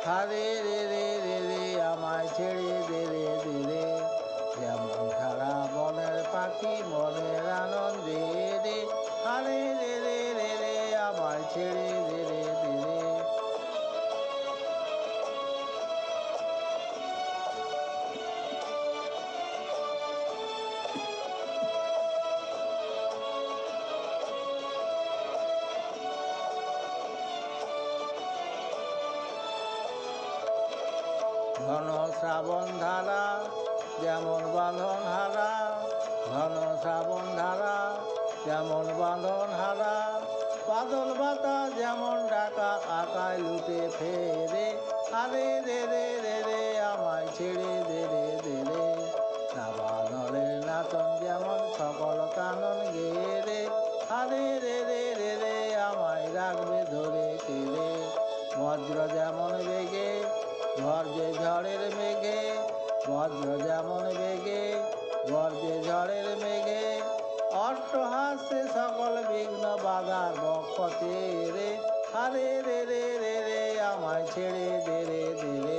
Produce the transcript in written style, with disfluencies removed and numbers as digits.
হারে রে রে রে রে আমায় ছেড়ে দে রে দে রে। যেমন খাড়া বনের পাখি মনের আনন্দে রে। হারে রে রে রে রে আমায় ছেড়ে দে রে দে রে। ঘন শ্রাবণ ধারা যেমন বাঁধন হারা। ঘন শ্রাবণ ধারা যেমন বাঁধন হারা। বাদল বাতাস যেমন ডাকা আকায় লুটে ফেরে। আরে রে রে রে রে আমায় ছেড়ে দে রে দে রে। দাবানলের নাচন যেমন সকল কানন গেয়ে রে। আরে রে রে রে রে আমায় রাখবে ধরে কেড়ে। বজ্র যেমন বেগে গর্জে ঝড়ের মেঘে। বজ্র যেমন বেগে গর্জে ঝড়ের মেঘে। অট্টহাস্যে সকল বিঘ্ন বাধার বক্ষ রে। আরে রে রে রে রে আমায় ছেড়ে দে রে দে রে।